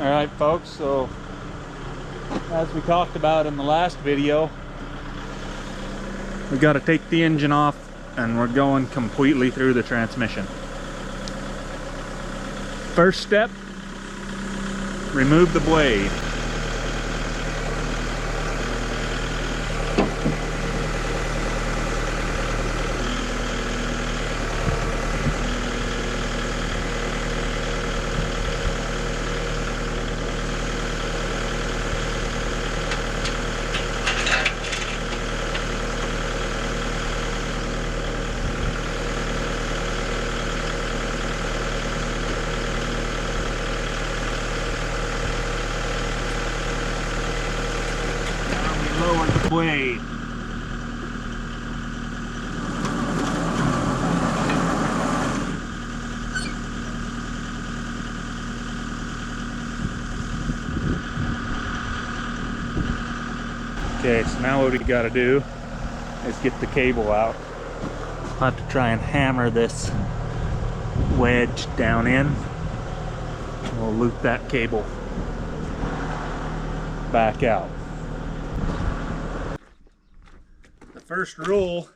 Alright folks, so as we talked about in the last video, we got to take the engine off and we're going completely through the transmission. First step, remove the blade. Lower the blade. Okay, so now what we got to do is get the cable out. I'll have to try and hammer this wedge down in. We'll loop that cable back out. First rule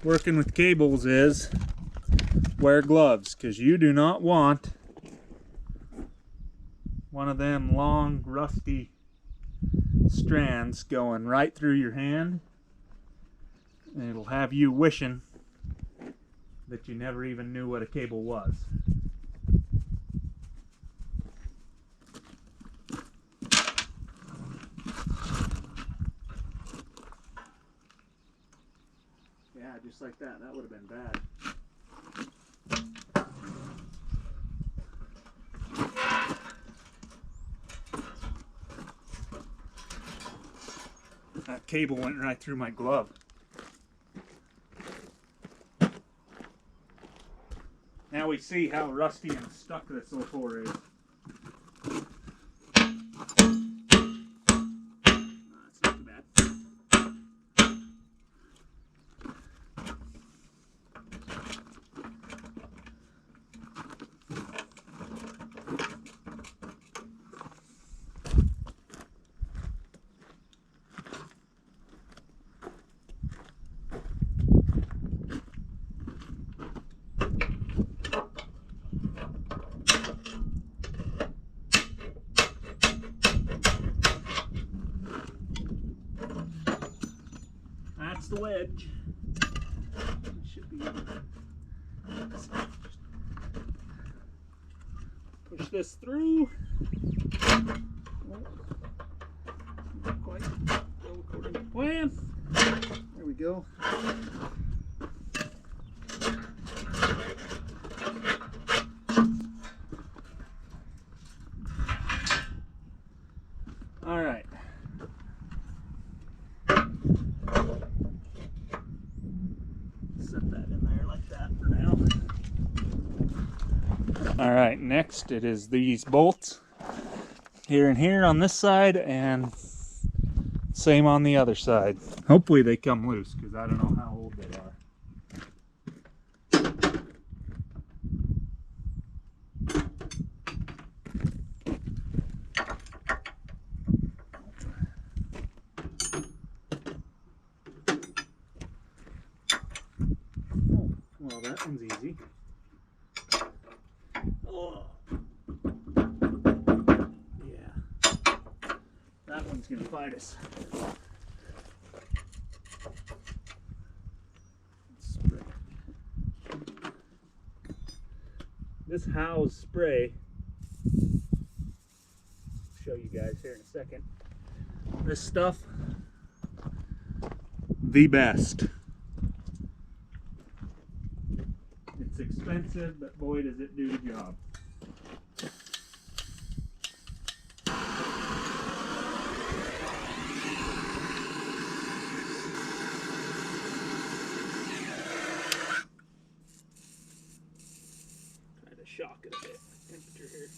working with cables is wear gloves, because you do not want one of them long rusty strands going right through your hand, and it'll have you wishing that you never even knew what a cable was. Yeah, just like that. That would have been bad. That cable went right through my glove. Now we see how rusty and stuck this 04 is. That's not too bad. That's the wedge. It should be push this through. Not quite go according to plan. There we go. All right. Set that in there like that for now. All right, next it is these bolts here and here on this side, and same on the other side. Hopefully they come loose, because I don't know how old they are. Oh, well, that one's easy. Oh. Yeah. That one's gonna fight us. Spray. This Howes spray, I'll show you guys here in a second. This stuff, the best. It's expensive, but boy does it do the job. Try to shock it a bit, temperature here.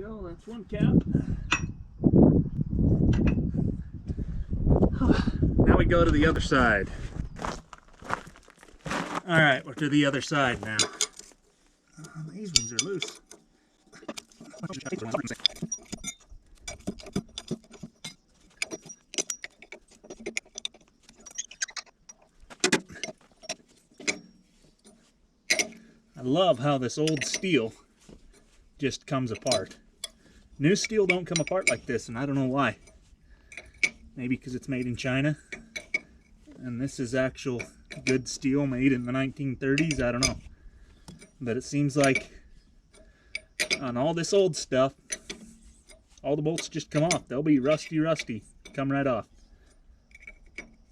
go, that's one cap. Now we go to the other side. Alright, we're to the other side now. These ones are loose. I love how this old steel just comes apart. New steel don't come apart like this, and I don't know why. Maybe because it's made in China. And this is actual good steel made in the 1930s, I don't know. But it seems like on all this old stuff, all the bolts just come off. They'll be rusty, come right off.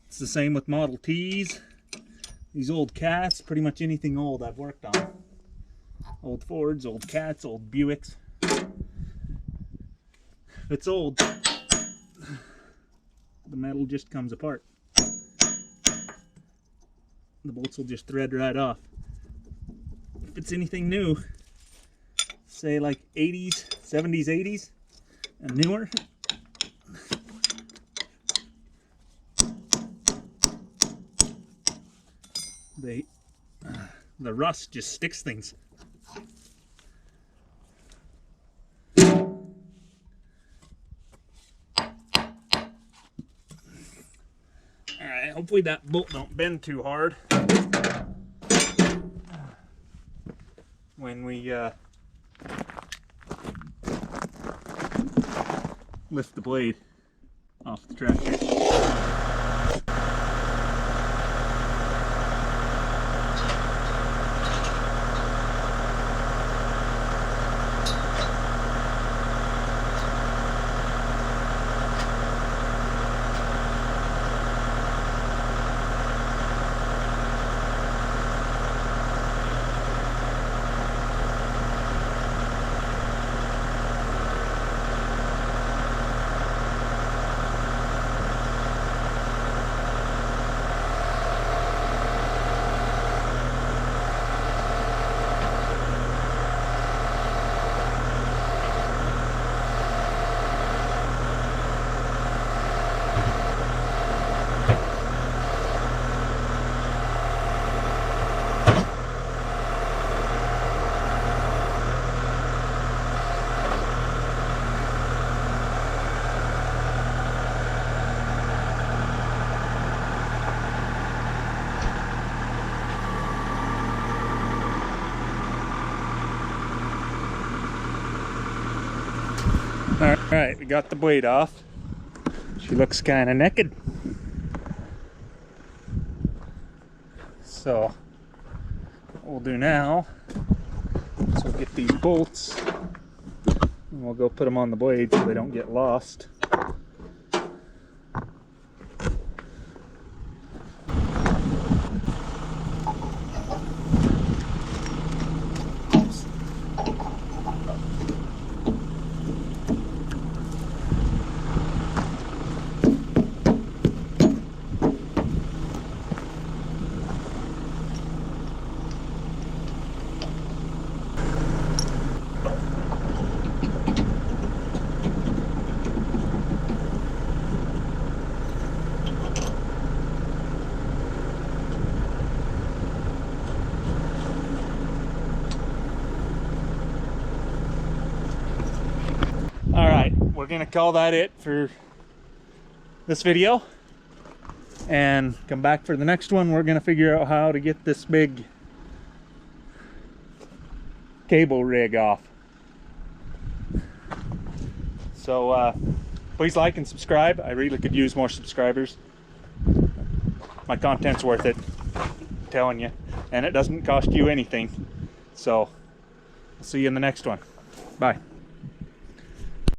It's the same with Model Ts, these old Cats, pretty much anything old I've worked on. Old Fords, old Cats, old Buicks. If it's old, the metal just comes apart. The bolts will just thread right off. If it's anything new, say like 80s, 70s, 80s, and newer, the rust just sticks things. Alright, hopefully that bolt don't bend too hard when we lift the blade off the tractor. Alright, we got the blade off. She looks kind of naked. So, what we'll do now is we'll get these bolts and we'll go put them on the blade so they don't get lost. Alright, we're going to call that it for this video. And come back for the next one. We're going to figure out how to get this big cable rig off. So please like and subscribe. I really could use more subscribers. My content's worth it, I'm telling you. And it doesn't cost you anything. So, I'll see you in the next one. Bye.